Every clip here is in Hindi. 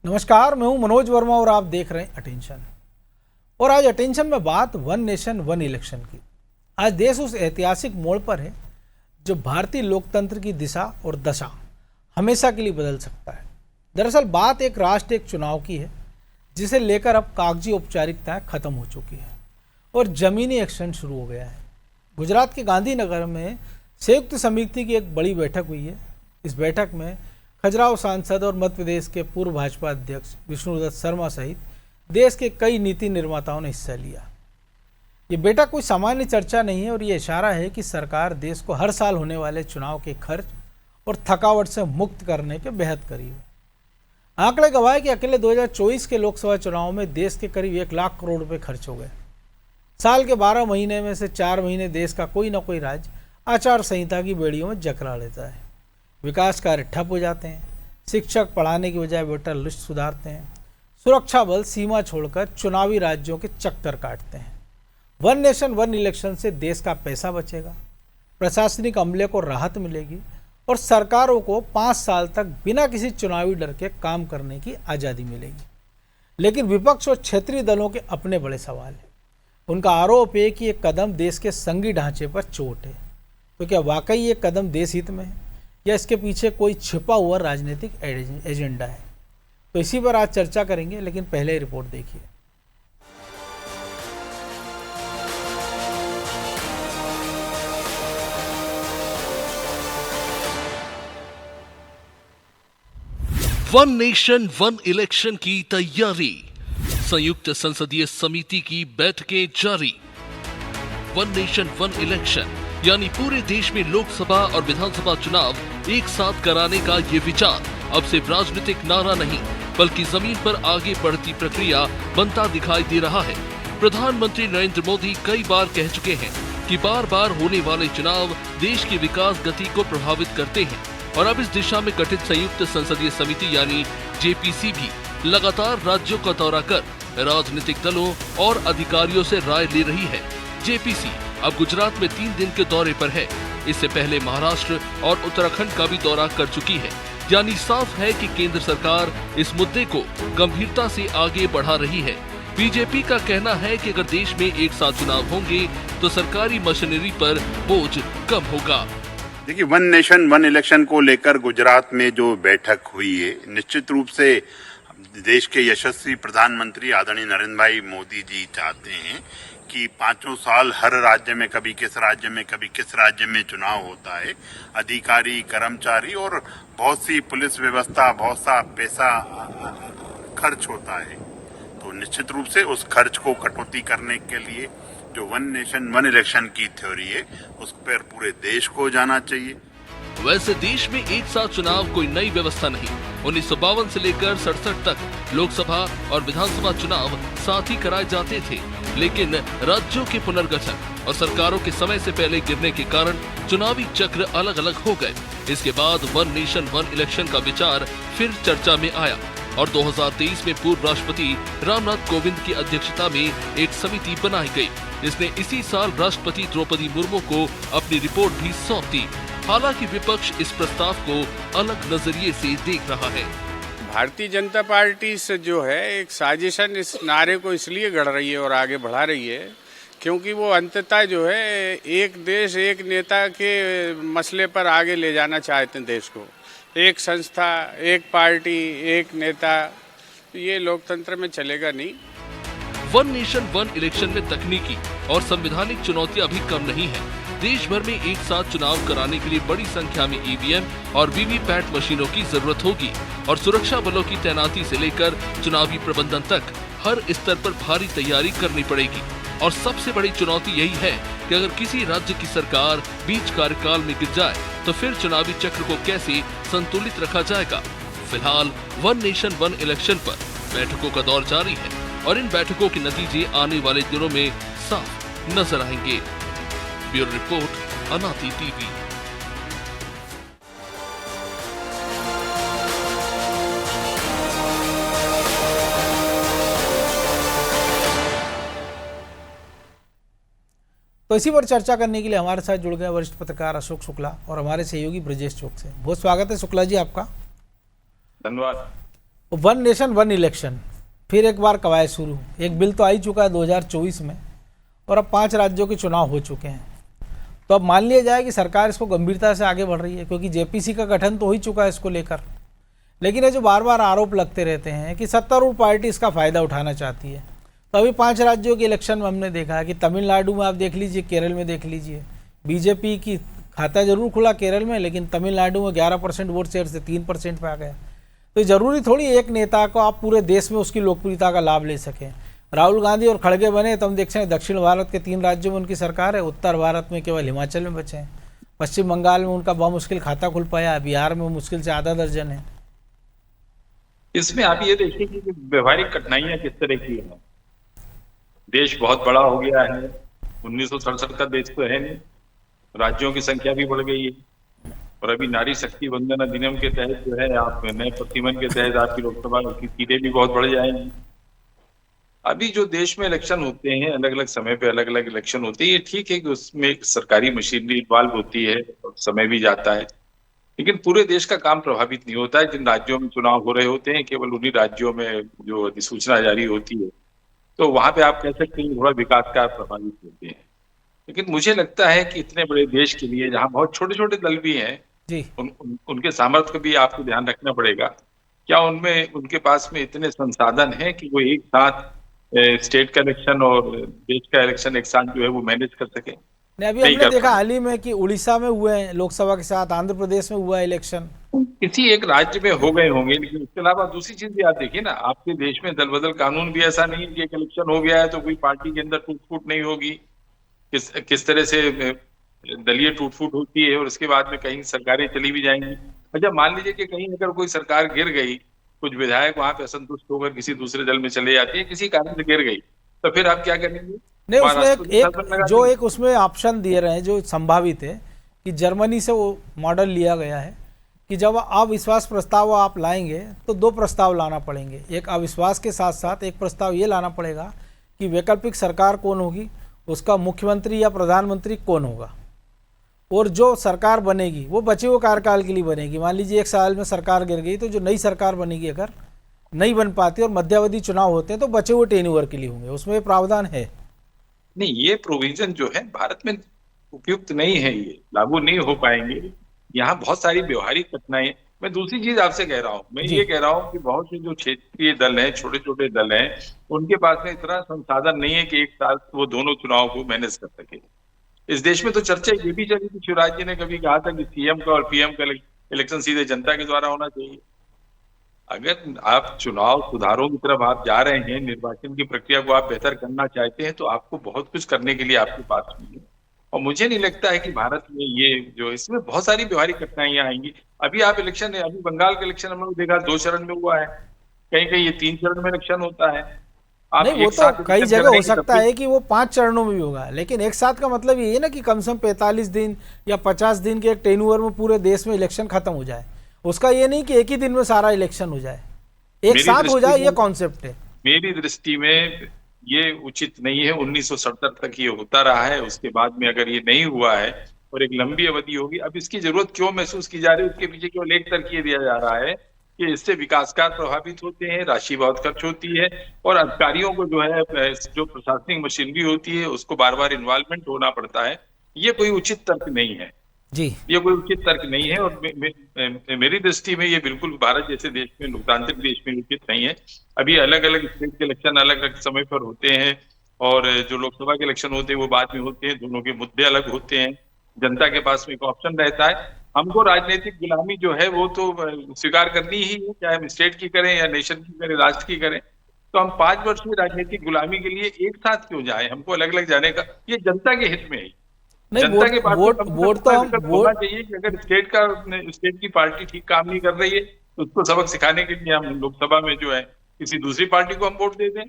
नमस्कार, मैं हूं मनोज वर्मा और आप देख रहे हैं अटेंशन। और आज अटेंशन में बात वन नेशन वन इलेक्शन की। आज देश उस ऐतिहासिक मोड़ पर है जो भारतीय लोकतंत्र की दिशा और दशा हमेशा के लिए बदल सकता है। दरअसल बात एक राष्ट्र एक चुनाव की है जिसे लेकर अब कागजी औपचारिकताएं खत्म हो चुकी हैं और जमीनी एक्शन शुरू हो गया है। गुजरात के गांधीनगर में संयुक्त समिति की एक बड़ी बैठक हुई है। इस बैठक में खजुराहो सांसद और मध्य प्रदेश के पूर्व भाजपा अध्यक्ष विष्णुदत्त शर्मा सहित देश के कई नीति निर्माताओं ने हिस्सा लिया। ये बैठक कोई सामान्य चर्चा नहीं है और ये इशारा है कि सरकार देश को हर साल होने वाले चुनाव के खर्च और थकावट से मुक्त करने के बेहद करीब है। आंकड़े गवाह है कि अकेले 2024 के लोकसभा चुनाव में देश के करीब 1 लाख करोड़ रुपए खर्च हो गए। साल के 12 महीने में से 4 महीने देश का कोई ना कोई राज्य आचार संहिता की बेड़ियों में जकड़ा लेता है। विकास कार्य ठप हो जाते हैं, शिक्षक पढ़ाने की बजाय वोटर लिस्ट सुधारते हैं, सुरक्षा बल सीमा छोड़कर चुनावी राज्यों के चक्कर काटते हैं। वन नेशन वन इलेक्शन से देश का पैसा बचेगा, प्रशासनिक अमले को राहत मिलेगी और सरकारों को 5 साल तक बिना किसी चुनावी डर के काम करने की आज़ादी मिलेगी। लेकिन विपक्ष और क्षेत्रीय दलों के अपने बड़े सवाल हैं। उनका आरोप है कि ये कदम देश के संघीय ढांचे पर चोट है। तो क्या वाकई ये कदम देश हित में है या इसके पीछे कोई छिपा हुआ राजनीतिक एजेंडा है? तो इसी पर आज चर्चा करेंगे, लेकिन पहले रिपोर्ट देखिए। वन नेशन वन इलेक्शन की तैयारी, संयुक्त संसदीय समिति की बैठकें जारी। वन नेशन वन इलेक्शन यानी पूरे देश में लोकसभा और विधानसभा चुनाव एक साथ कराने का ये विचार अब सिर्फ राजनीतिक नारा नहीं बल्कि जमीन पर आगे बढ़ती प्रक्रिया बनता दिखाई दे रहा है। प्रधानमंत्री नरेंद्र मोदी कई बार कह चुके हैं कि बार बार होने वाले चुनाव देश की विकास गति को प्रभावित करते हैं और अब इस दिशा में गठित संयुक्त संसदीय समिति यानी जेपीसी भी लगातार राज्यों का दौरा कर राजनीतिक दलों और अधिकारियों से राय ले रही है। जेपीसी अब गुजरात में 3 दिन के दौरे पर है। इससे पहले महाराष्ट्र और उत्तराखंड का भी दौरा कर चुकी है। यानी साफ है कि केंद्र सरकार इस मुद्दे को गंभीरता से आगे बढ़ा रही है। बीजेपी का कहना है कि अगर देश में एक साथ चुनाव होंगे तो सरकारी मशीनरी पर बोझ कम होगा। देखिए, वन नेशन वन इलेक्शन को लेकर गुजरात में जो बैठक हुई है, निश्चित रूप से देश के यशस्वी प्रधानमंत्री आदरणीय नरेंद्र भाई मोदी जी चाहते हैं कि 5 साल हर राज्य में कभी किस राज्य में चुनाव होता है। अधिकारी, कर्मचारी और बहुत सी पुलिस व्यवस्था, बहुत सा पैसा खर्च होता है। तो निश्चित रूप से उस खर्च को कटौती करने के लिए जो वन नेशन वन इलेक्शन की थ्योरी है उस पर पूरे देश को जाना चाहिए। वैसे देश में एक साथ चुनाव कोई नई व्यवस्था नहीं। 1952 से लेकर 67 तक लोकसभा और विधानसभा चुनाव साथ ही कराए जाते थे, लेकिन राज्यों के पुनर्गठन और सरकारों के समय से पहले गिरने के कारण चुनावी चक्र अलग अलग हो गए। इसके बाद वन नेशन वन इलेक्शन का विचार फिर चर्चा में आया और 2023 में पूर्व राष्ट्रपति रामनाथ कोविंद की अध्यक्षता में एक समिति बनाई गई, जिसने इसी साल राष्ट्रपति द्रौपदी मुर्मू को अपनी रिपोर्ट भी सौंप दी। हालांकि विपक्ष इस प्रस्ताव को अलग नजरिए से देख रहा है। भारतीय जनता पार्टी से जो है एक साजिशन इस नारे को इसलिए गढ़ रही है और आगे बढ़ा रही है क्योंकि वो अंततः जो है एक देश एक नेता के मसले पर आगे ले जाना चाहते हैं देश को। एक संस्था, एक पार्टी, एक नेता, ये लोकतंत्र में चलेगा नहीं। वन नेशन वन इलेक्शन में तकनीकी और संवैधानिक चुनौतियां भी कम नहीं है। देश भर में एक साथ चुनाव कराने के लिए बड़ी संख्या में ईवीएम और वीवीपैट मशीनों की जरूरत होगी और सुरक्षा बलों की तैनाती से लेकर चुनावी प्रबंधन तक हर स्तर पर भारी तैयारी करनी पड़ेगी। और सबसे बड़ी चुनौती यही है कि अगर किसी राज्य की सरकार बीच कार्यकाल में गिर जाए तो फिर चुनावी चक्र को कैसे संतुलित रखा जाएगा। फिलहाल वन नेशन वन इलेक्शन पर बैठकों का दौर जारी है और इन बैठकों के नतीजे आने वाले दिनों में साफ नजर आएंगे। ब्यूरो रिपोर्ट, अनाती टीवी। तो इसी पर चर्चा करने के लिए हमारे साथ जुड़ गए वरिष्ठ पत्रकार अशोक शुक्ला और हमारे सहयोगी ब्रजेश चौक से। बहुत स्वागत है शुक्ला जी आपका। धन्यवाद। वन नेशन वन इलेक्शन फिर एक बार कवायद शुरू। एक बिल तो आ ही चुका है 2024 में, और अब 5 राज्यों के चुनाव हो चुके हैं। तो अब मान लिया जाए कि सरकार इसको गंभीरता से आगे बढ़ रही है, क्योंकि जेपीसी का गठन तो हो ही चुका है इसको लेकर। लेकिन ये जो बार बार आरोप लगते रहते हैं कि सत्तारूढ़ पार्टी इसका फ़ायदा उठाना चाहती है, तो अभी 5 राज्यों के इलेक्शन में हमने देखा है कि तमिलनाडु में आप देख लीजिए, केरल में देख लीजिए, बीजेपी की खाता जरूर खुला केरल में, लेकिन तमिलनाडु में 11% वोट शेयर से 3% पे आ गया। तो ज़रूरी थोड़ी एक नेता को आप पूरे देश में उसकी लोकप्रियता का लाभ ले सकें। राहुल गांधी और खड़गे बने तो हम देख हैं दक्षिण भारत के 3 राज्यों में उनकी सरकार है, उत्तर भारत में केवल हिमाचल में बचे हैं, पश्चिम बंगाल में उनका बहुत मुश्किल खाता खुल पाया है, बिहार में मुश्किल से आधा दर्जन है। इसमें आप ये देखिए कि व्यवहारिक कठिनाइयां किस तरह की हैं। देश बहुत बड़ा हो गया है, 1967 का देश तो है नहीं, राज्यों की संख्या भी बढ़ गई है, और अभी नारी शक्ति वंदन अधिनियम के तहत जो है आप नए प्रतिबंध के तहत आपकी लोकसभा की सीटें भी बहुत बढ़ जाएंगी। अभी जो देश में इलेक्शन होते हैं, अलग अलग समय पे अलग अलग इलेक्शन होते हैं, ये ठीक है कि उसमें एक सरकारी मशीनरी इन्वॉल्व होती है और समय भी जाता है, लेकिन पूरे देश का काम प्रभावित नहीं होता है। जिन राज्यों में चुनाव हो रहे होते हैं, केवल उन्हीं राज्यों में जो अधिसूचना जारी होती है, तो वहां पे आप कह सकते हैं थोड़ा विकास कार्य प्रभावित होते हैं। लेकिन मुझे लगता है कि इतने बड़े देश के लिए, जहां बहुत छोटे छोटे दल भी हैं, जी उनके सामर्थ्य को भी आपको ध्यान रखना पड़ेगा। क्या उनमें उनके पास में इतने संसाधन हैं कि वो एक साथ स्टेट का इलेक्शन और देश का इलेक्शन एक साथ जो है वो मैनेज कर सके? नहीं, अभी हमने देखा हाल ही में कि उड़ीसा में हुए हैं लोकसभा के साथ, आंध्र प्रदेश में हुआ है इलेक्शन। किसी एक राज्य में हो गए होंगे, लेकिन उसके अलावा दूसरी चीज भी आप देखिए ना, आपके देश में दल बदल कानून भी ऐसा नहीं है कि एक इलेक्शन हो गया है तो कोई पार्टी के अंदर टूट फूट नहीं होगी। किस तरह से दलीय टूट फूट होती है और उसके बाद में कहीं सरकारें चली भी जाएंगी। अच्छा, मान लीजिए कि कहीं अगर कोई सरकार गिर गई, कुछ विधायक वहां पे असंतुष्ट होकर किसी दूसरे दल में चले जाती है, किसी कारण से गिर गई, तो फिर आप क्या करेंगे? नहीं, उसमें एक उसमें ऑप्शन दिए रहे हैं जो संभावित है कि जर्मनी से वो मॉडल लिया गया है कि जब अविश्वास प्रस्ताव आप लाएंगे तो 2 प्रस्ताव लाना पड़ेंगे। एक अविश्वास के साथ साथ एक प्रस्ताव ये लाना पड़ेगा कि वैकल्पिक सरकार कौन होगी, उसका मुख्यमंत्री या प्रधानमंत्री कौन होगा, और जो सरकार बनेगी वो बचे हुए कार्यकाल के लिए बनेगी। मान लीजिए 1 साल में सरकार गिर गई, तो जो नई सरकार बनेगी अगर नहीं बन पाती और मध्यावधि चुनाव होते हैं तो बचे हुए टेन्योर के लिए होंगे, उसमें प्रावधान है। नहीं, ये प्रोविजन जो है भारत में उपयुक्त नहीं है, ये लागू नहीं हो पाएंगे। यहाँ बहुत सारी व्यवहारिक कठिनाई। मैं दूसरी चीज आपसे कह रहा हूँ, मैं ये कह रहा हूँ कि बहुत से जो क्षेत्रीय दल हैं, छोटे छोटे दल हैं, उनके पास में इतना संसाधन नहीं है कि एक साथ वो दोनों चुनाव को मैनेज कर सके। इस देश में तो चर्चा ये भी चली थी, शिवराज जी ने कभी कहा था कि सीएम का और पीएम का इलेक्शन सीधे जनता के द्वारा होना चाहिए। अगर आप चुनाव सुधारों की तरफ आप जा रहे हैं, निर्वाचन की प्रक्रिया को आप बेहतर करना चाहते हैं, तो आपको बहुत कुछ करने के लिए आपके पास में है। और मुझे नहीं लगता है कि भारत में ये जो, इसमें बहुत सारी व्यवहारिक कठिनाइयां आएंगी। अभी आप इलेक्शन, अभी बंगाल का इलेक्शन हम लोग देखा 2 चरण में हुआ है, कहीं कहीं ये 3 चरण में इलेक्शन होता है। नहीं, वो तो कई जगह हो सकता है कि वो 5 चरणों में भी होगा, लेकिन एक साथ का मतलब ये है ना कि कम से कम 45 दिन या 50 दिन के एक टेन्योर में पूरे देश में इलेक्शन खत्म हो जाए। उसका ये नहीं कि एक ही दिन में सारा इलेक्शन हो जाए, एक साथ हो जाए, ये कॉन्सेप्ट है। मेरी दृष्टि में ये उचित नहीं है। 1970 तक ये होता रहा है, उसके बाद में अगर ये नहीं हुआ है और एक लंबी अवधि होगी, अब इसकी जरूरत क्यों महसूस की जा रही है, उसके पीछे केवल एक तर्क ये दिया जा रहा है कि इससे विकास कार्य प्रभावित होते हैं, राशि बहुत खर्च होती है, और अधिकारियों को जो है, जो प्रशासनिक मशीनरी होती है, उसको बार बार इन्वॉल्वमेंट होना पड़ता है। ये कोई उचित तर्क नहीं है जी, ये कोई उचित तर्क नहीं है। और मेरी दृष्टि में ये बिल्कुल भारत जैसे देश में, लोकतांत्रिक देश में उचित नहीं है। अभी अलग अलग स्टेट के इलेक्शन अलग अलग समय पर होते हैं, और जो लोकसभा के इलेक्शन होते हैं वो बाद में होते हैं, दोनों के मुद्दे अलग होते हैं, जनता के पास में एक ऑप्शन रहता है। हमको राजनीतिक गुलामी जो है वो तो स्वीकार करनी ही है, चाहे हम स्टेट की करें या नेशन की करें, राष्ट्र की करें। तो हम 5 वर्ष की राजनीतिक गुलामी के लिए एक साथ क्यों जाए? हमको अलग अलग जाने का, ये जनता के हित में है। नहीं, जनता के पास वोट तो हम होना चाहिए कि अगर स्टेट की पार्टी ठीक काम नहीं कर रही है तो उसको सबक सिखाने के लिए हम लोकसभा में जो है किसी दूसरी पार्टी को हम वोट दे दें,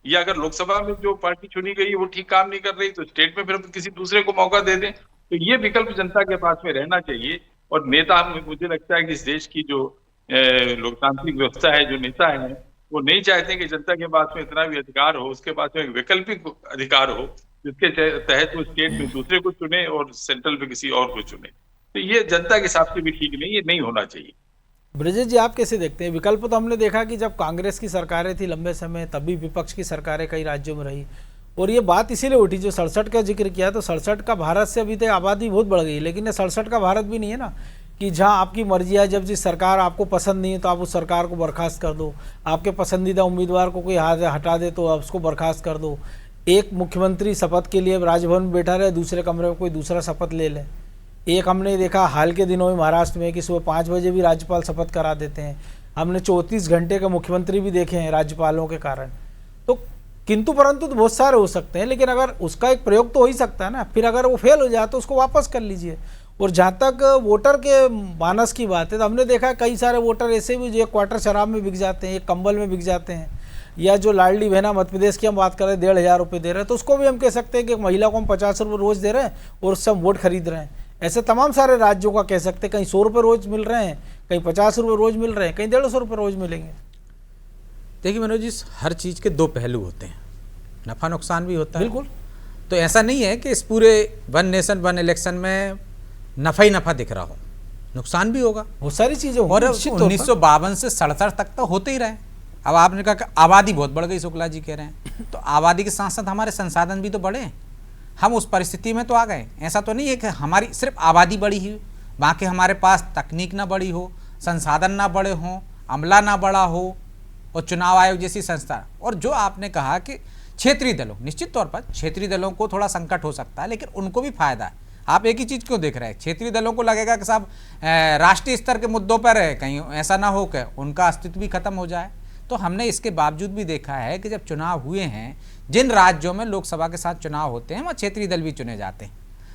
या अगर लोकसभा में जो पार्टी चुनी गई है वो ठीक काम नहीं कर रही तो स्टेट में फिर हम किसी दूसरे को मौका दे दें। तो ये विकल्प जनता के पास में रहना चाहिए। और नेता, मुझे लगता है कि इस देश की जो लोकतांत्रिक व्यवस्था है, जो नेता है, वो नहीं चाहते कि जनता के पास में इतना भी अधिकार हो, उसके पास में एक वैकल्पिक अधिकार हो जिसके तहत वो स्टेट में दूसरे को चुने और सेंट्रल में किसी और को चुने। तो ये जनता के हिसाब से भी ठीक नहीं, ये नहीं होना चाहिए। ब्रजेश जी, आप कैसे देखते हैं? विकल्प तो हमने देखा कि जब कांग्रेस की सरकारें थी लंबे समय, तभी विपक्ष की सरकारें कई राज्यों में रही, और ये बात इसीलिए उठी, जो 67 का जिक्र किया, तो 67 का भारत से अभी तक आबादी बहुत बढ़ गई, लेकिन ये 67 का भारत भी नहीं है ना, कि जहाँ आपकी मर्जी है, जब जिस सरकार आपको पसंद नहीं है तो आप उस सरकार को बर्खास्त कर दो, आपके पसंदीदा उम्मीदवार को कोई हटा दे तो आप उसको बर्खास्त कर दो, एक मुख्यमंत्री शपथ के लिए राजभवन में बैठा रहे, दूसरे कमरे में कोई दूसरा शपथ ले ले। एक हमने देखा हाल के दिनों में महाराष्ट्र में कि सुबह 5 बजे भी राज्यपाल शपथ करा देते हैं। हमने 34 घंटे के मुख्यमंत्री भी देखे हैं राज्यपालों के कारण। तो किंतु परंतु तो बहुत सारे हो सकते हैं, लेकिन अगर उसका एक प्रयोग तो हो ही सकता है ना, फिर अगर वो फेल हो जाए तो उसको वापस कर लीजिए। और जहाँ तक वोटर के मानस की बात है, तो हमने देखा कई सारे वोटर ऐसे भी जो क्वार्टर शराब में बिक जाते हैं, एक कंबल में बिक जाते हैं, या जो लाडली बहना मध्य प्रदेश की हम बात करें 1,500 रुपये दे रहे हैं, तो उसको भी हम कह सकते हैं कि एक महिला को हम 50 रुपये रोज़ दे रहे हैं और उससे हम वोट खरीद रहे हैं। ऐसे तमाम सारे राज्यों का कह सकते हैं, कहीं 100 रुपये रोज़ मिल रहे हैं, कहीं 50 रुपये रोज़ मिल रहे हैं, कहीं 150 रुपये रोज़ मिलेंगे। देखिए मनोज जी, हर चीज़ के दो पहलू होते हैं, नफ़ा नुकसान भी होता है। बिल्कुल। तो ऐसा नहीं है कि इस पूरे वन नेशन वन इलेक्शन में नफ़ा ही नफ़ा दिख रहा हो, नुकसान भी होगा, बहुत सारी चीज़ें और 1952 से 67 तक तो होते ही रहे। अब आपने कहा कि आबादी बहुत बढ़ गई, शुक्ला जी कह रहे हैं, तो आबादी के साथ साथ हमारे संसाधन भी तो बढ़े। हम उस परिस्थिति में तो आ गए। ऐसा तो नहीं है कि हमारी सिर्फ आबादी बढ़ी ही, बाकी हमारे पास तकनीक ना बढ़ी हो, संसाधन ना बढ़े हों, अमला ना बढ़ा हो, और चुनाव आयोग जैसी संस्था। और जो आपने कहा कि क्षेत्रीय दलों, निश्चित तौर पर क्षेत्रीय दलों को थोड़ा संकट हो सकता है, लेकिन उनको भी फायदा है। आप एक ही चीज़ क्यों देख रहे हैं? क्षेत्रीय दलों को लगेगा कि साहब राष्ट्रीय स्तर के मुद्दों पर है, कहीं ऐसा ना हो कि उनका अस्तित्व भी खत्म हो जाए। तो हमने इसके बावजूद भी देखा है कि जब चुनाव हुए हैं, जिन राज्यों में लोकसभा के साथ चुनाव होते हैं, वहाँ क्षेत्रीय दल भी चुने जाते हैं।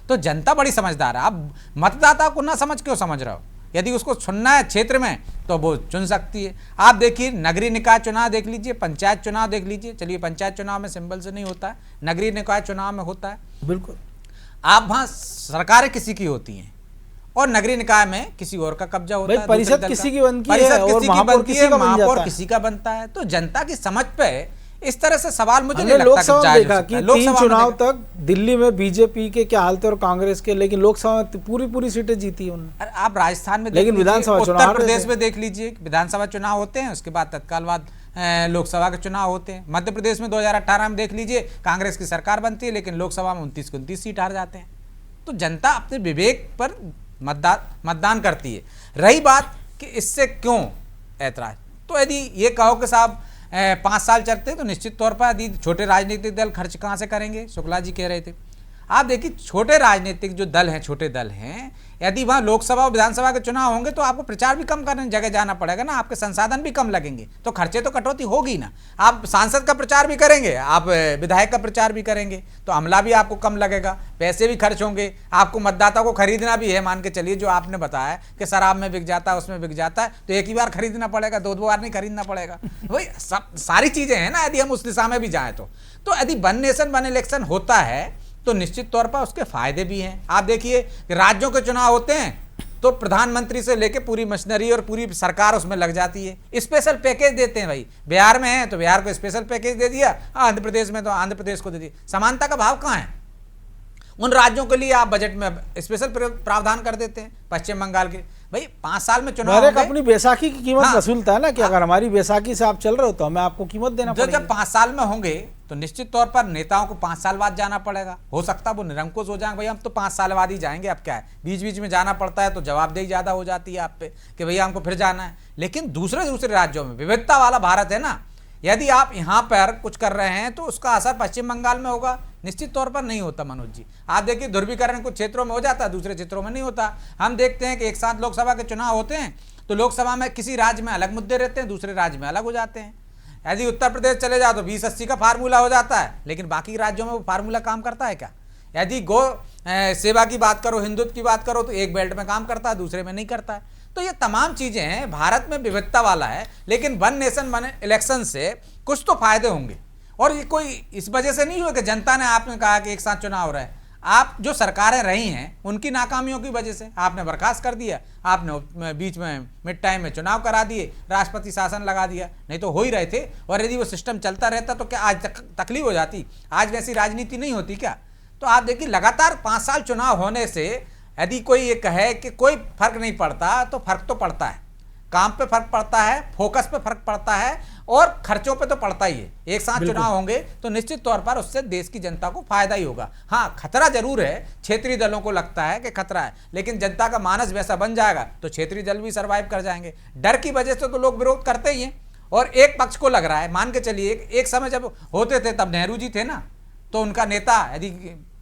तो जनता बड़ी समझदार है। आप मतदाता को ना समझ क्यों समझ रहे हो? यदि उसको चुनना है क्षेत्र में तो वो चुन सकती है। आप देखिए, नगरीय निकाय चुनाव देख लीजिए, पंचायत चुनाव देख लीजिए। चलिए, पंचायत चुनाव में सिंबल से नहीं होता है, नगरीय निकाय चुनाव में होता है। बिल्कुल। आप वहाँ सरकारें किसी की होती हैं और नगरीय निकाय में किसी और का कब्जा होता है, परिषद किसी की बनती है परिषद और किसी की महापौर बनती किसी है, का बन महापौर जाता है। किसी का बनता है। तो जनता की समझ पे इस तरह से सवाल मुझे नहीं हमने लगता लोकसभा कि में जायज हो देखा सकता कि है। 3 लोकसभा में चुनाव देखा। तक दिल्ली में बीजेपी के क्या हाल थे और कांग्रेस के, लेकिन लोकसभा में पूरी सीटें जीती उन्होंने। अरे आप राजस्थान में लेकिन देख लीजिए, विधानसभा चुनाव उत्तर हार रहे प्रदेश थे। में देख लीजिए, विधानसभा चुनाव होते हैं, उसके बाद तत्काल बाद लोकसभा के चुनाव होते हैं। मध्य प्रदेश में 2018 में देख लीजिए, कांग्रेस की सरकार बनती है, लेकिन लोकसभा में 29 सीट हार जाते हैं। तो जनता अपने विवेक पर मतदान करती है। रही बात कि इससे क्यों ऐतराज, तो यदि ये कहो कि साहब 5 साल चलते तो निश्चित तौर पर यदि छोटे राजनीतिक दल खर्च कहाँ से करेंगे? शुक्ला जी कह रहे थे। आप देखिए, छोटे राजनीतिक जो दल हैं, छोटे दल हैं, यदि वहाँ लोकसभा और विधानसभा के चुनाव होंगे तो आपको प्रचार भी कम करने जगह जाना पड़ेगा ना, आपके संसाधन भी कम लगेंगे, तो खर्चे तो कटौती होगी ना। आप सांसद का प्रचार भी करेंगे, आप विधायक का प्रचार भी करेंगे, तो अमला भी आपको कम लगेगा, पैसे भी खर्च होंगे। आपको मतदाता को खरीदना भी है, मान के चलिए जो आपने बताया कि शराब में बिक जाता है, उसमें बिक जाता है, तो एक ही बार खरीदना पड़ेगा, 2 बार नहीं खरीदना पड़ेगा। वही सारी चीज़ें हैं ना, यदि हम उस दिशा में भी जाएँ तो यदि वन नेशन वन इलेक्शन होता है तो निश्चित तौर पर उसके फायदे भी हैं। आप देखिए, राज्यों के चुनाव होते हैं तो प्रधानमंत्री से लेके पूरी मशीनरी और पूरी सरकार उसमें लग जाती है। स्पेशल पैकेज देते हैं भाई, बिहार में है तो बिहार को स्पेशल पैकेज दे दिया, आंध्र प्रदेश में तो आंध्र प्रदेश को दे दिया। समानता का भाव कहाँ है? उन राज्यों के लिए आप बजट में स्पेशल प्रावधान कर देते हैं। पश्चिम बंगाल के भाई 5 साल में चुनाव हर एक अपनी बैसाखी की कीमत हाँ, वसूलता है ना, कि अगर हमारी बैसाखी से आप चल रहे हो तो हमें आपको कीमत देना जब पड़ेगी। 5 साल में होंगे तो निश्चित तौर पर नेताओं को 5 साल बाद जाना पड़ेगा। हो सकता है वो निरंकुश हो जाएंगे, भाई हम तो 5 साल बाद ही जाएंगे, अब क्या है, बीच बीच में जाना पड़ता है तो जवाबदेही ज़्यादा हो जाती है आप पे कि भैया हमको फिर जाना है। लेकिन दूसरे राज्यों में विविधता वाला भारत है ना, यदि आप यहाँ पर कुछ कर रहे हैं तो उसका असर पश्चिम बंगाल में होगा, निश्चित तौर पर नहीं होता। मनोज जी, आप देखिए, ध्रुवीकरण कुछ क्षेत्रों में हो जाता है, दूसरे क्षेत्रों में नहीं होता। हम देखते हैं कि एक साथ लोकसभा के चुनाव होते हैं तो लोकसभा में किसी राज्य में अलग मुद्दे रहते हैं, दूसरे राज्य में अलग हो जाते हैं। यदि उत्तर प्रदेश चले जाओ तो 20-80 का फार्मूला हो जाता है, लेकिन बाकी राज्यों में वो फार्मूला काम करता है क्या? यदि गौ सेवा की बात करो, हिंदुत्व की बात करो, तो एक बेल्ट में काम करता है, दूसरे में नहीं करता है। तो ये तमाम चीज़ें हैं, भारत में विविधता वाला है, लेकिन वन नेशन वन इलेक्शन से कुछ तो फायदे होंगे। और ये कोई इस वजह से नहीं हुआ कि जनता ने, आपने कहा कि एक साथ चुनाव हो रहा है, आप जो सरकारें रही हैं उनकी नाकामियों की वजह से आपने बर्खास्त कर दिया, आपने बीच में मिड टाइम में चुनाव करा दिए, राष्ट्रपति शासन लगा दिया, नहीं तो हो ही रहे थे। और यदि वो सिस्टम चलता रहता तो क्या आज तकलीफ हो जाती? आज वैसी राजनीति नहीं होती क्या? तो आप देखिए, लगातार 5 साल चुनाव होने से यदि कोई ये कहे कि कोई फर्क नहीं पड़ता, तो फर्क तो पड़ता है। काम पे फर्क पड़ता है, फोकस पे फर्क पड़ता है और खर्चों पे तो पड़ता ही है। एक साथ चुनाव होंगे तो निश्चित तौर पर उससे देश की जनता को फायदा ही होगा। हाँ, खतरा जरूर है, क्षेत्रीय दलों को लगता है कि खतरा है, लेकिन जनता का मानस वैसा बन जाएगा तो क्षेत्रीय दल भी सरवाइव कर जाएंगे। डर की वजह से तो लोग विरोध करते ही हैं। और एक पक्ष को लग रहा है, मान के चलिए एक समय जब होते थे तब नेहरू जी थे ना, तो उनका नेता यदि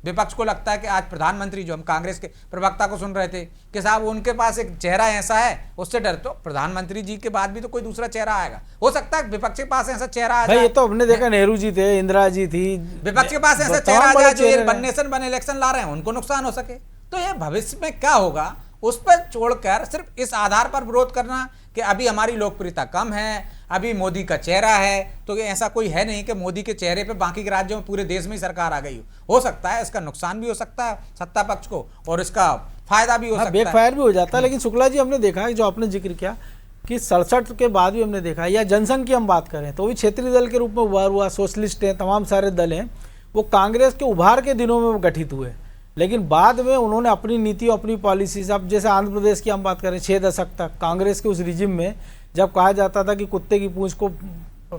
विपक्ष को लगता है कि आज प्रधानमंत्री, जो हम कांग्रेस के प्रवक्ता को सुन रहे थे कि साहब उनके पास एक चेहरा ऐसा है, उससे डर, तो प्रधानमंत्री जी के बाद भी तो कोई दूसरा चेहरा आएगा। हो सकता है विपक्ष के पास ऐसा चेहरा आ जाए। ये तो हमने देखा, नेहरू जी थे, इंदिरा जी थी, विपक्ष के पास ऐसा चेहरा आ जाए जो ये वन नेशन वन इलेक्शन ला रहे हैं, उनको नुकसान हो सके। तो ये भविष्य में क्या होगा उस पर छोड़कर सिर्फ इस आधार पर विरोध करना कि अभी हमारी लोकप्रियता कम है, अभी मोदी का चेहरा है, तो ऐसा कोई है नहीं कि मोदी के चेहरे पे बाकी के राज्यों में, पूरे देश में ही सरकार आ गई हो सकता है इसका नुकसान भी हो सकता है सत्ता पक्ष को और इसका फायदा भी हो सकता है, बैकफायर भी हो जाता है। लेकिन शुक्ला जी, हमने देखा है जो आपने जिक्र किया कि 67 के बाद भी हमने देखा है, या जनसंघ की हम बात करें तो भी क्षेत्रीय दल के रूप में उभार हुआ, सोशलिस्ट हैं, तमाम सारे दल हैं, वो कांग्रेस के उभार के दिनों में वो गठित हुए, लेकिन बाद में उन्होंने अपनी नीति, अपनी पॉलिसीज, अब जैसे आंध्र प्रदेश की हम बात करें 6 दशक तक कांग्रेस के उस रिजिम में जब कहा जाता था कि कुत्ते की पूंछ को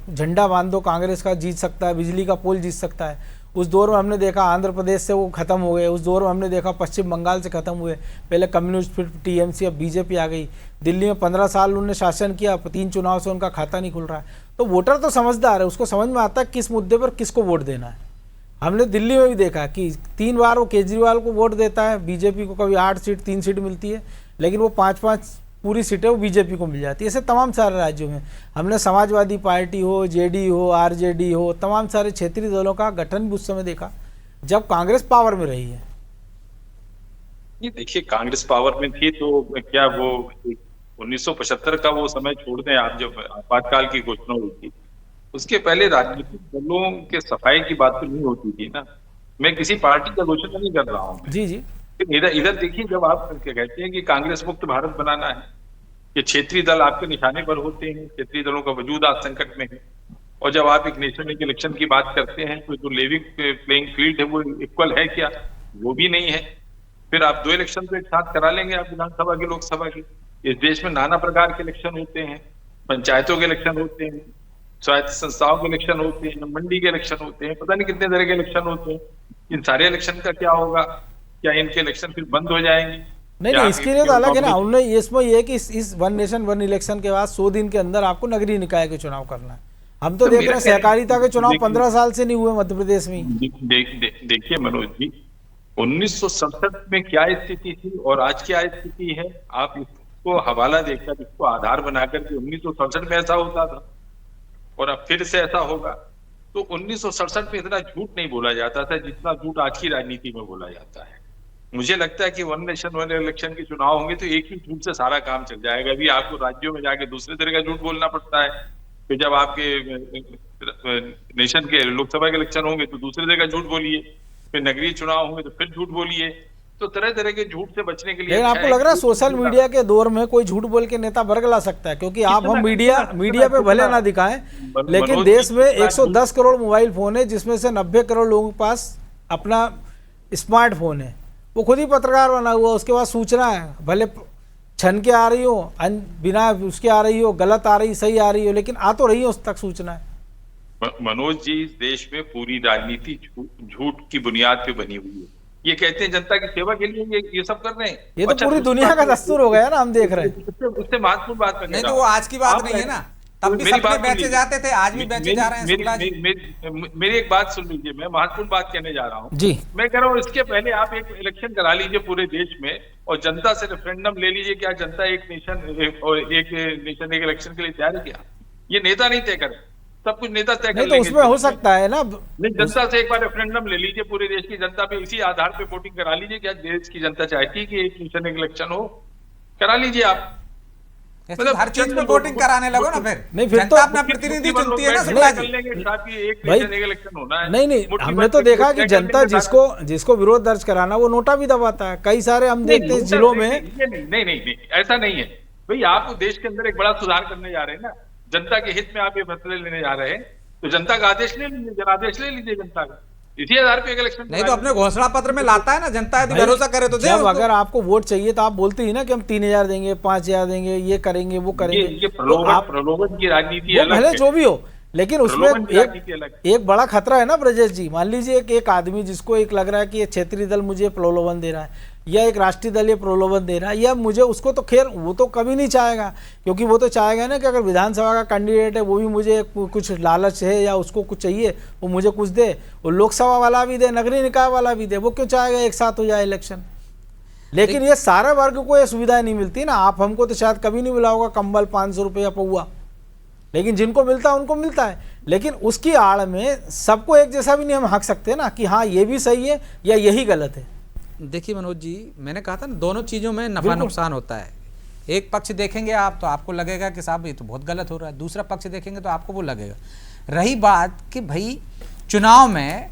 झंडा बांध दो, कांग्रेस का जीत सकता है, बिजली का पोल जीत सकता है, उस दौर में हमने देखा आंध्र प्रदेश से वो खत्म हो गए। उस दौर में हमने देखा पश्चिम बंगाल से खत्म हुए, पहले कम्युनिस्ट, फिर टीएमसी, अब बीजेपी आ गई। दिल्ली में 15 साल उन्होंने शासन किया, 3 चुनाव से उनका खाता नहीं खुल रहा है। तो वोटर तो समझदार है, उसको समझ में आता है किस मुद्दे पर किसको वोट देना है। हमने दिल्ली में भी देखा कि 3 बार वो केजरीवाल को वोट देता है, बीजेपी को कभी 8 सीट 3 सीट मिलती है, लेकिन वो 5-5 पूरी सीटें वो बीजेपी को मिल जाती है। ऐसे तमाम सारे राज्यों में हमने समाजवादी पार्टी हो, जेडी हो, आरजेडी हो, तमाम सारे क्षेत्रीय दलों का गठन भी उस समय देखा जब कांग्रेस पावर में रही है। ये देखिए, कांग्रेस पावर में थी तो क्या वो 1975 का वो समय छोड़ दें आप, जब आपातकाल की घोषणा हुई थी, उसके पहले राजनीतिक दलों के सफाई की बात तो नहीं होती थी ना। मैं किसी पार्टी का घोषणा नहीं कर रहा हूँ। जी जी, इधर देखिए, जब आप कहते हैं कि कांग्रेस मुक्त भारत बनाना है, ये क्षेत्रीय दल आपके निशाने पर होते हैं, क्षेत्रीय दलों का वजूद आज संकट में है, और जब आप एक नेशनल इलेक्शन की बात करते हैं तो जो लेवल प्लेइंग फील्ड है वो इक्वल है क्या? वो भी नहीं है। फिर आप 2 इलेक्शन तो एक साथ करा लेंगे आप, विधानसभा की, लोकसभा की। इस देश में नाना प्रकार के इलेक्शन होते हैं, पंचायतों के इलेक्शन होते हैं, स्वायत्त संस्थाओं के इलेक्शन होते हैं, मंडी के इलेक्शन होते हैं, पता नहीं कितने तरह के इलेक्शन होते हैं। इन सारे इलेक्शन का क्या होगा? क्या इनके इलेक्शन फिर बंद हो जाएंगे? नहीं, इसके लिए तो अलग है ना। उन्होंने इसमें ये कि इस वन नेशन वन इलेक्शन के बाद 100 दिन के अंदर आपको नगरीय निकाय के चुनाव करना है। हम तो देख रहे हैं सहकारिता के चुनाव 15 साल से नहीं हुए मध्य प्रदेश में। देखिए मनोज जी, 1967 में क्या स्थिति थी और आज क्या स्थिति है, आप इसको हवाला देकर, इसको आधार बनाकर के 1967 में ऐसा होता था और अब फिर से ऐसा होगा, तो 1967 में इतना झूठ नहीं बोला जाता था जितना झूठ आज की राजनीति में बोला जाता है। मुझे लगता है कि वन नेशन वन इलेक्शन के चुनाव होंगे तो एक ही झूठ से सारा काम चल जाएगा। अभी आपको राज्यों में जाके दूसरे तरह का झूठ बोलना पड़ता है, फिर जब आपके नेशन के लोकसभा के इलेक्शन होंगे तो दूसरे तरह का झूठ बोलिए, फिर नगरीय चुनाव होंगे तो फिर झूठ बोलिए। तो तरह तरह के झूठ से बचने के लिए आपको लग रहा है सोशल मीडिया के दौर में कोई झूठ बोल के नेता वर्ग ला सकता है? क्योंकि आप हम मीडिया पे भले ना दिखाएं, लेकिन देश में 110 करोड़ मोबाइल फोन है, जिसमें से 90 करोड़ लोगों के पास अपना स्मार्टफोन है। वो खुद ही पत्रकार बना हुआ, उसके बाद सूचना है, भले छन के आ रही हो, बिना उसके आ रही हो, गलत आ रही, सही आ रही हो, लेकिन आ तो रही है उस तक सूचना है। मनोज जी, इस देश में पूरी राजनीति झूठ की बुनियाद पे बनी हुई है। ये कहते हैं जनता की सेवा के लिए ये सब कर रहे हैं। ये तो पूरी दुनिया का दस्तूर हो गया ना, हम देख रहे हैं। उससे महत्वपूर्ण बात नहीं, तो वो आज की बात नहीं है ना, तब भी सबके बेचे जाते थे, आज भी बेचे जा रहे हैं। मेरी एक बात सुन लीजिए, मैं महत्वपूर्ण बात कहने जा रहा हूँ जी। मैं कह रहा हूँ इसके पहले आप एक इलेक्शन करा लीजिए पूरे देश में और जनता से रेफरेंडम ले लीजिए, क्या जनता एक नेशन एक इलेक्शन के लिए तैयार है क्या? ये नेता नहीं तय करे, सब कुछ नेता तय कर तो उसमें हो सकता है ना। नहीं, जनता से एक बार रेफरेंडम ले लीजिए, पूरे देश की जनता पे इसी आधार पे वोटिंग करा लीजिए। क्या देश की जनता चाहती है कि एक नेशन एक इलेक्शन हो? करा लीजिए आप, मतलब हर चीज में वोटिंग कराने लगो ना। फिर नहीं, फिर तो अपना प्रतिनिधि चुनती है ना भाई। नहीं, हमने तो देखा कि जनता जिसको विरोध दर्ज कराना वो नोटा भी दबाता है। कई सारे हम देखते हैं जिलों में। नहीं, ऐसा नहीं है भाई। आप देश के अंदर एक बड़ा सुधार करने जा रहे हैं ना, जनता के हित में आप ये फैसले लेने जा रहे हैं, तो जनता का आदेश ले लीजिए, जनादेश ले लीजिए जनता का। इसी आधार पे एक इलेक्शन नहीं तो अपने घोषणा पत्र में लाता है ना, जनता यदि भरोसा करे तो दे जब उसको। अगर आपको वोट चाहिए तो आप बोलते ही ना कि हम 3,000 देंगे, 5,000 देंगे, ये करेंगे, वो करेंगे। ये तो आप प्रलोभन की राजनीति वो अलग भले है। जो भी हो, लेकिन उसमें प्रलोभन की राजनीति अलग है। एक बड़ा खतरा है ना ब्रजेश जी। मान लीजिए एक आदमी जिसको एक लग रहा है कि ये क्षेत्रीय दल मुझे प्रलोभन दे रहा है, या एक राष्ट्रीय दल ये प्रलोभन दे रहा है, या मुझे, उसको तो खैर वो तो कभी नहीं चाहेगा, क्योंकि वो तो चाहेगा ना कि अगर विधानसभा का कैंडिडेट है वो भी मुझे कुछ लालच है या उसको कुछ चाहिए वो मुझे कुछ दे, वो लोकसभा वाला भी दे, नगरीय निकाय वाला भी दे, वो क्यों चाहेगा एक साथ हो जाए इलेक्शन। लेकिन ये सारे वर्ग को ये सुविधाएं नहीं मिलती ना। आप हमको तो शायद कभी नहीं मिला होगा कंबल 500 रुपये पौआ, लेकिन जिनको मिलता है उनको मिलता है। लेकिन उसकी आड़ में सबको एक जैसा भी नहीं हम हक सकते ना कि हाँ ये भी सही है या यही गलत है। देखिए मनोज जी, मैंने कहा था ना, दोनों चीज़ों में नफा नुकसान होता है। एक पक्ष देखेंगे आप तो आपको लगेगा कि साहब ये तो बहुत गलत हो रहा है, दूसरा पक्ष देखेंगे तो आपको वो लगेगा। रही बात कि भाई चुनाव में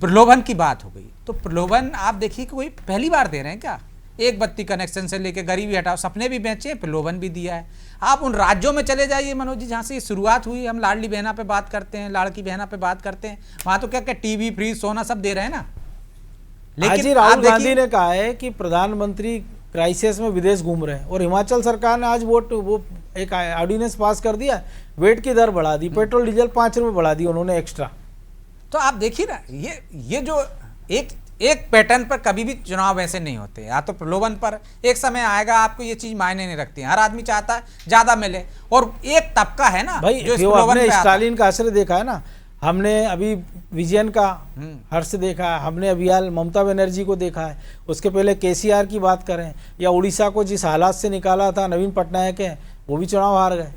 प्रलोभन की बात हो गई, तो प्रलोभन आप देखिए कि कोई पहली बार दे रहे हैं क्या? एक बत्ती कनेक्शन से लेके गरीबी हटाओ, सपने भी बेचे, प्रलोभन भी दिया है। आप उन राज्यों में चले जाइए मनोज जी जहाँ से ये शुरुआत हुई। हम लाडली बहना पे बात करते हैं, लाड़की बहना पे बात करते हैं, वहाँ तो क्या क्या टीवी, फ्रीज, सोना सब दे रहे हैं ना। आज ही राहुल गांधी ने कहा है कि प्रधानमंत्री क्राइसिस में विदेश घूम रहे हैं, और हिमाचल सरकार ने आज वो एक ऑर्डिनेंस पास कर दिया, वेट की दर बढ़ा दी, पेट्रोल डीजल 5 रुपये बढ़ा दी उन्होंने एक्स्ट्रा। तो आप देखिए ना, ये जो एक पैटर्न पर कभी भी चुनाव ऐसे नहीं होते। या तो प्रलोभन पर एक समय आएगा, आपको ये चीज मायने नहीं रखती है। हर आदमी चाहता है ज्यादा मिले, और एक तबका है ना भाई जो इस जो प्रलोभन हमने पे आता है। स्टालिन का असर देखा है ना, हमने अभी विजयन का हर्ष देखा है, हमने अभी हाल ममता बनर्जी को देखा है, उसके पहले केसीआर की बात करें, या उड़ीसा को जिस हालात से निकाला था नवीन पटनायक है, वो भी चुनाव हार गए।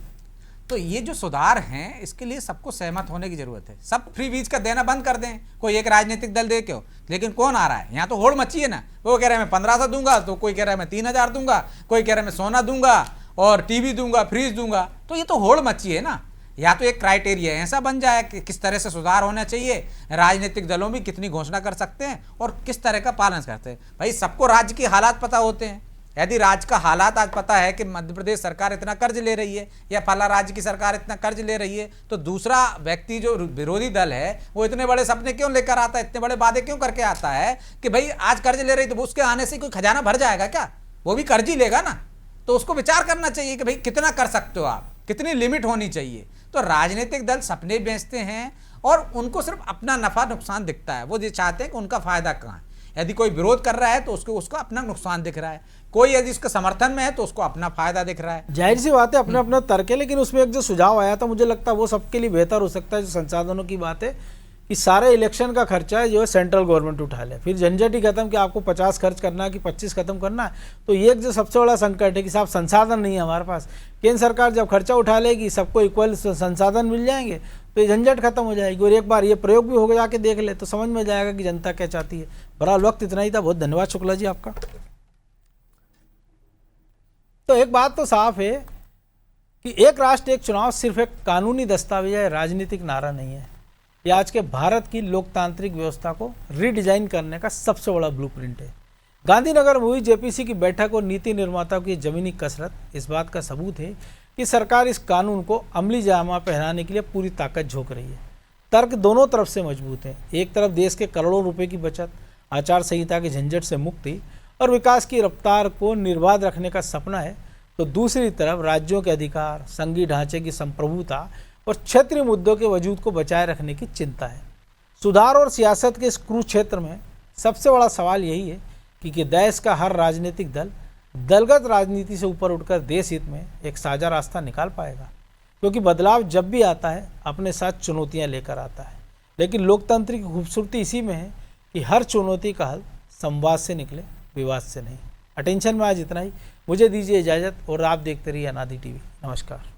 तो ये जो सुधार हैं, इसके लिए सबको सहमत होने की जरूरत है। सब फ्री बीज का देना बंद कर दें, कोई एक राजनीतिक दल दे क्यों, लेकिन कौन आ रहा है? यहाँ तो होड़ मची है ना। वो कह रहे हैं मैं 1500 दूंगा, तो कोई कह रहा है मैं 3000 दूंगा, कोई कह रहा है मैं सोना दूंगा और टीवी दूंगा, फ्रीज दूंगा। तो ये तो होड़ मची है ना। या तो एक क्राइटेरिया ऐसा बन जाए कि किस तरह से सुधार होना चाहिए, राजनीतिक दलों भी कितनी घोषणा कर सकते हैं और किस तरह का पालन करते हैं। भाई सबको राज्य के हालात पता होते हैं। यदि राज्य का हालात आज पता है कि मध्य प्रदेश सरकार इतना कर्ज ले रही है या फला राज्य की सरकार इतना कर्ज ले रही है, तो दूसरा व्यक्ति जो विरोधी दल है वो इतने बड़े सपने क्यों लेकर आता है, इतने बड़े वादे क्यों करके आता है कि भाई आज कर्ज ले रही, तो उसके आने से कोई खजाना भर जाएगा क्या? वो भी कर्ज ही लेगा ना। तो उसको विचार करना चाहिए कि भाई कितना कर सकते हो आप, कितनी लिमिट होनी चाहिए। तो राजनीतिक दल सपने बेचते हैं और उनको सिर्फ अपना नफा नुकसान दिखता है। वो ये चाहते हैं कि उनका फायदा कहाँ है। यदि कोई विरोध कर रहा है तो उसको अपना नुकसान दिख रहा है, कोई यदि उसके समर्थन में है तो उसको अपना फायदा दिख रहा है। जाहिर सी बात है, अपने अपने तर्क है। लेकिन उसमें एक जो सुझाव आया था, मुझे लगता है वो सबके लिए बेहतर हो सकता है। जो संसाधनों की बात है कि सारे इलेक्शन का खर्चा है जो है सेंट्रल गवर्नमेंट उठा ले, फिर झंझट ही खत्म कि आपको 50 खर्च करना है कि 25 खत्म करना है। तो ये एक जो सबसे बड़ा संकट है कि साहब संसाधन नहीं है हमारे पास। केंद्र सरकार जब खर्चा उठा लेगी, सबको इक्वल संसाधन मिल जाएंगे, तो ये झंझट खत्म हो जाएगी। और एक बार ये प्रयोग भी हो जाके देख ले तो समझ में जाएगा कि जनता क्या चाहती है। बहरहाल वक्त इतना ही था। बहुत धन्यवाद शुक्ला जी आपका। तो एक बात तो साफ है कि एक राष्ट्र एक चुनाव सिर्फ एक कानूनी दस्तावेज है, राजनीतिक नारा नहीं है। ये आज के भारत की लोकतांत्रिक व्यवस्था को रीडिजाइन करने का सबसे बड़ा ब्लूप्रिंट है। गांधीनगर में हुई जेपीसी की बैठक और नीति निर्माताओं की जमीनी कसरत इस बात का सबूत है कि सरकार इस कानून को अमली जामा पहनाने के लिए पूरी ताकत झोंक रही है। तर्क दोनों तरफ से मजबूत हैं। एक तरफ देश के करोड़ों रुपए की बचत, आचार संहिता के झंझट से मुक्ति और विकास की रफ्तार को निर्बाध रखने का सपना है, तो दूसरी तरफ राज्यों के अधिकार, संघीय ढांचे की संप्रभुता और क्षेत्रीय मुद्दों के वजूद को बचाए रखने की चिंता है। सुधार और सियासत के इस कुरुक्षेत्र में सबसे बड़ा सवाल यही है कि देश का हर राजनीतिक दल दलगत राजनीति से ऊपर उठकर देश हित में एक साझा रास्ता निकाल पाएगा। क्योंकि बदलाव जब भी आता है अपने साथ चुनौतियां लेकर आता है, लेकिन लोकतंत्र की खूबसूरती इसी में है कि हर चुनौती का हल संवाद से निकले, विवाद से नहीं। अटेंशन में आज इतना ही। मुझे दीजिए इजाज़त और आप देखते रहिए अनादि टीवी। नमस्कार।